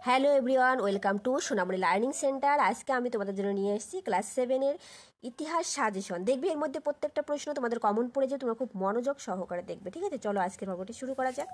Hello everyone, welcome to Sonamoni learning centre. আজকে আমি তোমাদের জন্য নিয়ে এসেছি ক্লাস 7-এর ইতিহাস সাজেশন। দেখবে এর মধ্যে প্রত্যেকটা প্রশ্ন তোমাদের কমন পড়ে যায়, তোমরা খুব মনোযোগ সহকারে দেখবে। ঠিক আছে, চলো আজকের পর্বটি শুরু করা যাক।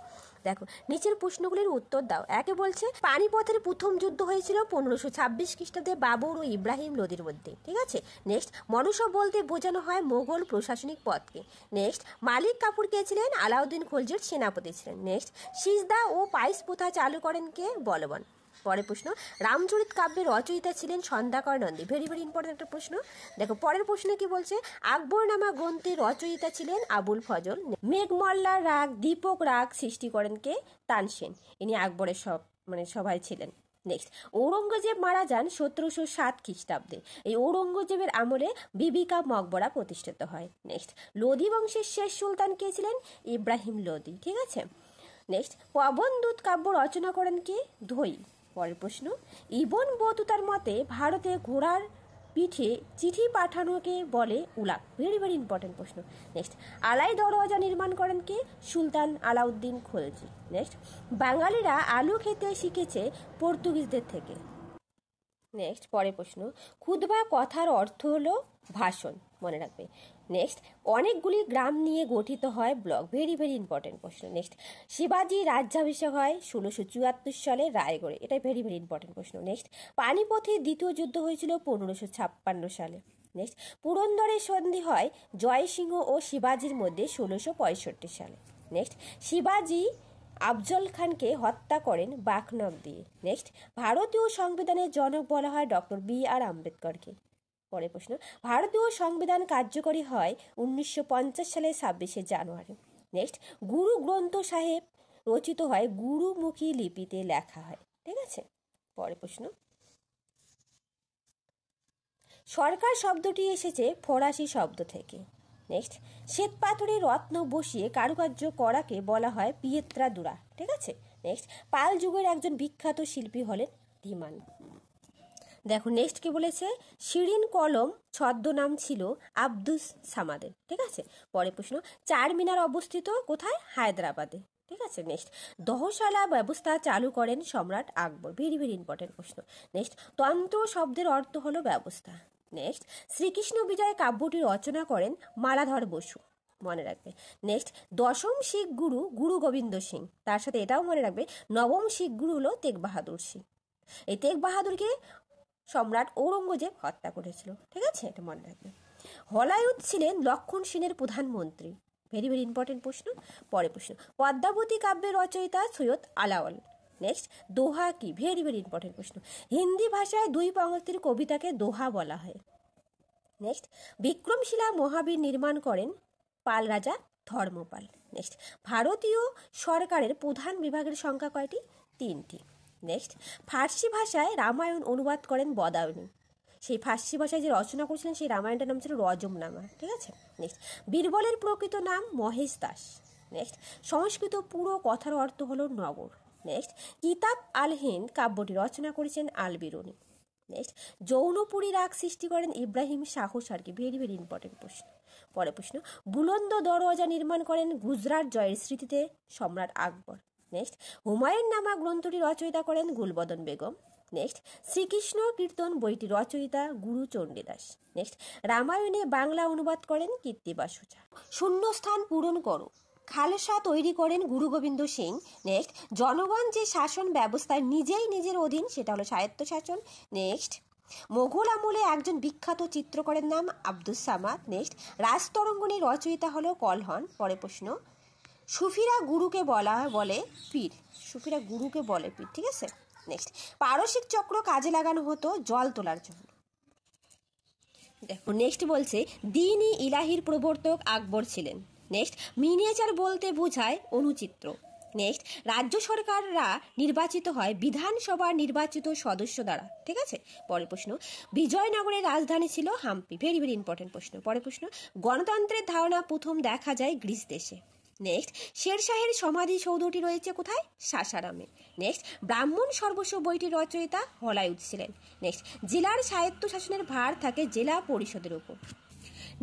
দেখো, নিচের প্রশ্নগুলির উত্তর দাও। একে বলছে পানিপথের প্রথম যুদ্ধ হয়েছিল 1526 খ্রিস্টাব্দে বাবর ও ইব্রাহিম লোদির মধ্যে। ঠিক আছে, নেক্সট মনসব বলতে বোঝানো হয় মোগল প্রশাসনিক পদকে। নেক্সট মালিক কাফুর কে ছিলেন? আলাউদ্দিন খলজির সেনাপতি ছিলেন। নেক্সট সিজদা ও পাইস প্রথা চালু করেন কে? বলবান। পরের প্রশ্ন, রামচরিত কাব্যের রচয়িতা ছিলেন Sandhyakar Nandi. Very very important একটা প্রশ্ন। দেখো পরের প্রশ্নে কি বলছে, আকবরনামা গ্রন্থের রচয়িতা ছিলেন আবুল ফজল। মেঘমল্লার রাগ দীপক রাগ সৃষ্টি করেন কে? তানসেন। ইনি আকবরের সভায় ছিলেন। নেক্সট, ঔরঙ্গজেব মারা যান 1707 খ্রিস্টাব্দে। এই ঔরঙ্গজেবের আমলে বিবিকা মকবরা প্রতিষ্ঠিত হয়। নেক্সট, লোধি বংশের শেষ সুলতান কে ছিলেন? ইব্রাহিম লোধি। ঠিক আছে, নেক্সট, পবনদূত কাব্য রচনা করেন কে? ধৈ। পরের প্রশ্ন, ইবন বতুতার মতে ভারতে ঘোড়ার পিঠে চিঠি পাঠানোকে বলে উলাক। ভেরি ভেরি ইম্পর্টেন্ট প্রশ্ন। নেক্সট, আলাই দরওয়াজা নির্মাণ করেন কে? সুলতান আলাউদ্দিন খলজি। নেক্সট, বাঙালিরা আলু খেতে শিখেছে পর্তুগিজদের থেকে। নেক্সট, পরের প্রশ্ন, খুতবা কথার অর্থ হলো ভাষণ, মনে রাখবে। নেক্সট, অনেকগুলি গ্রাম নিয়ে গঠিত হয় ব্লক। ভেরি ভেরি ইম্পর্টেন্ট প্রশ্ন। নেক্সট, শিবাজি রাজ্যাভিষেক হয় 1674 সালে রায়গড়ে। এটা ভেরি ভেরি ইম্পর্টেন্ট প্রশ্ন। নেক্সট, পানিপথের দ্বিতীয় যুদ্ধ হয়েছিল 1556 সালে। নেক্সট, পুরন্দরের সন্ধি হয় জয়সিংহ ও শিবাজির মধ্যে 1665 সালে। নেক্সট, শিবাজি আফজল খানকে হত্যা করেন বাকনক দিয়ে। নেক্সট, ভারতীয় সংবিধানের জনক বলা হয় ডক্টর বি.আর. আম্বেদকরকে। পরের প্রশ্ন, ভারতীয় সংবিধান কার্যকরী হয় 1950 সালের 26শে জানুয়ারি। নেক্সট, গুরু গ্রন্থ সাহেব রচিত হয় গুরুমুখী লিপিতে লেখা হয়। ঠিক আছে, পরের প্রশ্ন, সরকার শব্দটি এসেছে ফরাসি শব্দ থেকে। নেক্সট, শ্বেত পাথরে রত্ন বসিয়ে কারুকার্য করাকে বলা হয় পিয়েত্রা দুরা। ঠিক আছে, নেক্সট, পাল যুগের একজন বিখ্যাত শিল্পী হলেন ধীমান। দেখো নেক্সট কি বলেছে, শিরিন কলম ছদ্মনাম ছিল আব্দুস সামাদের। ঠিক আছে, পরের প্রশ্ন, চারমিনার অবস্থিত কোথায়? হায়দ্রাবাদে। ঠিক আছে, নেক্সট, দহশালা ব্যবস্থা চালু করেন সম্রাট আকবর। ভেরি ভেরি ইম্পর্টেন্ট প্রশ্ন। নেক্সট, তন্ত্র শব্দের অর্থ হলো ব্যবস্থা। নেক্সট, শ্রীকৃষ্ণ বিজয় কাব্যটি রচনা করেন মালাধর বসু, মনে রাখবে। নেক্সট, দশম শিখ গুরু গুরু গোবিন্দ সিং, তার সাথে এটাও মনে রাখবে নবম শিখ গুরু হলো তেগ বাহাদুর সিং। এই তেগ বাহাদুরকে সম্রাট ঔরঙ্গজেব হত্যা করেছিল। ঠিক আছে, এটা মনে রাখবে। হলায়ুদ ছিলেন লক্ষণ সেনের প্রধানমন্ত্রী। ভেরি ভেরি ইম্পর্টেন্ট প্রশ্ন। পরের প্রশ্ন, পদ্মাবতী কাব্যের রচয়িতা সৈয়দ আলাওল। নেক্সট, দোহা কি? ভেরি ভেরি ইম্পর্টেন্ট প্রশ্ন। হিন্দি ভাষায় 2 পংক্তির কবিতাকে দোহা বলা হয়। নেক্সট, বিক্রমশিলা মহাবীর নির্মাণ করেন পাল রাজা ধর্মপাল। নেক্সট, ভারতীয় সরকারের প্রধান বিভাগের সংখ্যা কয়টি? 3টি। নেক্সট, ফার্সি ভাষায় রামায়ণ অনুবাদ করেন বদায়নী। সেই ফার্সি ভাষায় যে রচনা করেছিলেন সেই রামায়ণটার নাম ছিল রজমনামা। ঠিক আছে, নেক্সট, বীরবলের প্রকৃত নাম মহেশ দাস। নেক্সট, সংস্কৃত পুরো কথার অর্থ হলো নগর। নেক্সট, কিতাব আল হিন্দ কাব্যটি রচনা করেছেন আল বিরুনি। নেক্সট, যৌনপুরী রাগ সৃষ্টি করেন Ibrahim Shah Sharqi. Very very important প্রশ্ন। পরের প্রশ্ন, বুলন্দ দরওয়াজা নির্মাণ করেন গুজরাট জয়ের স্মৃতিতে সম্রাট আকবর। নেক্সট, হুমায়ুন নামা গ্রন্থটি রচয়িতা করেন গুলবদন বেগম। নেক্সট, শ্রীকৃষ্ণ কীর্তন বইটি রচয়িতা গুরু চণ্ডীদাস। নেক্সট, রামায়ণে বাংলা অনুবাদ করেন কীর্তিবাস ওঝা। শূন্যস্থান পূরণ করো। খালসা তৈরি করেন গুরু গোবিন্দ সিং। নেক্সট, জনগণ যে শাসন ব্যবস্থায় নিজেই নিজের অধীন সেটা হলো স্বায়ত্তশাসন। নেক্সট, মোগল আমলে একজন বিখ্যাত চিত্রকরের নাম আব্দুস সামাদ। নেক্সট, রাজতরঙ্গিনীর রচয়িতা হলো কলহন। পরের প্রশ্ন, সুফিরা গুরুকে বলে পীর। সুফিরা গুরুকে বলে পীর। ঠিক আছে, নেক্সট, পারসিক চক্র কাজে লাগানো হতো জল তোলার জন্য। দেখো নেক্সট বলছে দ্বীন-ই ইলাহির প্রবর্তক আকবর ছিলেন। নেক্সট, মিনিয়েচার বলতে বোঝায় অনুচিত্র। নেক্সট, রাজ্য সরকাররা নির্বাচিত হয় বিধানসভার নির্বাচিত সদস্য দ্বারা। ঠিক আছে, পরের প্রশ্ন, বিজয়নগরের রাজধানী ছিল হাম্পি। ভেরি ভেরি ইম্পর্টেন্ট প্রশ্ন। পরের প্রশ্ন, গণতন্ত্রের ধারণা প্রথম দেখা যায় গ্রিস দেশে। নেক্সট, শেরশাহের সমাধিসৌধটি রয়েছে কোথায়? সাসারামে। নেক্সট, ব্রাহ্মণ সর্বস্ব বইটির রচয়িতা হলায়ুদ ছিলেন। নেক্সট, জেলার স্বায়ত্তশাসনের ভার থাকে জেলা পরিষদের উপর।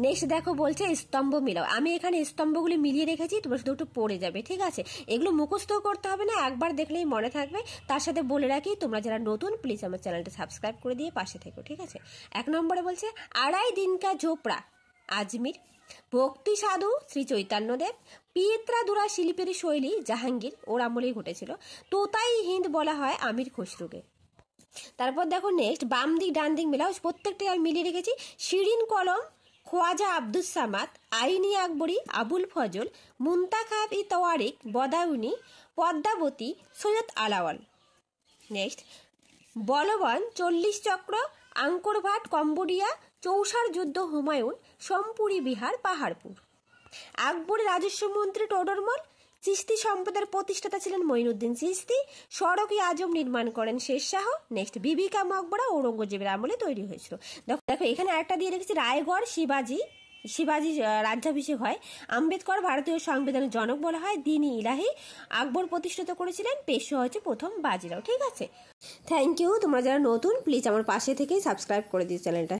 নেক্সট দেখো বলছে স্তম্ভ মিলাও। আমি এখানে স্তম্ভগুলি মিলিয়ে রেখেছি, তোমরা শুধু একটু পড়ে যাবে, ঠিক আছে? এগুলো মুখস্থ করতে হবে না, একবার দেখলেই মনে থাকবে। তার সাথে বলে রাখি, তোমরা যারা নতুন প্লিজ আমার চ্যানেলটা সাবস্ক্রাইব করে দিয়ে পাশে থেকো, ঠিক আছে? 1 নম্বরে বলছে আড়াই দিন কা ঝোপড়া আজমির, ভক্তি সাধু শ্রী চৈতন্যদেব, পিয়েত্রাদুরা শিল্পের শৈলী জাহাঙ্গীর ওর আমলেই ঘটেছিল, তোতাই হিন্দ বলা হয় আমির খসরুকে। তারপর দেখো নেক্সট বাম দিক ডান দিক মেলাও, প্রত্যেকটা আমি মিলিয়ে রেখেছি। শিরিন কলম খোয়াজা আব্দুস সামাদ, আইনি আকবরী আবুল ফজল, মুন্তাখাব ই তওয়ারিক বদাউনি, পদ্মাবতী সৈয়দ আলাওয়াল। নেক্সট বলবান 40 চক্র, আঙ্কর ভাট কম্বোডিয়া, চৌসার যুদ্ধ হুমায়ুন, সোমপুরি বিহার পাহাড়পুর। আকবরের রাজস্ব মন্ত্রী টোডরমল, চিস্তি সম্প্রদায়ের প্রতিষ্ঠাতা ছিলেন মঈনুদ্দিন চিস্তি, সড়ক ই আজম নির্মাণ করেন শেরশাহ। নেক্সট বিবিকা মকবরা ঔরঙ্গজেবের আমলে তৈরি হয়েছিল। দেখো দেখো এখানে একটা দিয়ে রেখেছি রায়গড় শিবাজি রাজ্যাভিষেক হয়। আম্বেদকর ভারতীয় সংবিধানের জনক বলা হয়। দ্বীন-ই ইলাহি আকবর প্রতিষ্ঠিত করেছিলেন। পেশোয়া হচ্ছে প্রথম বাজিরাও, ঠিক আছে? Thank you. তোমরা যারা নতুন প্লিজ আমার পাশে থেকে সাবস্ক্রাইব করে দিও চ্যানেলটা।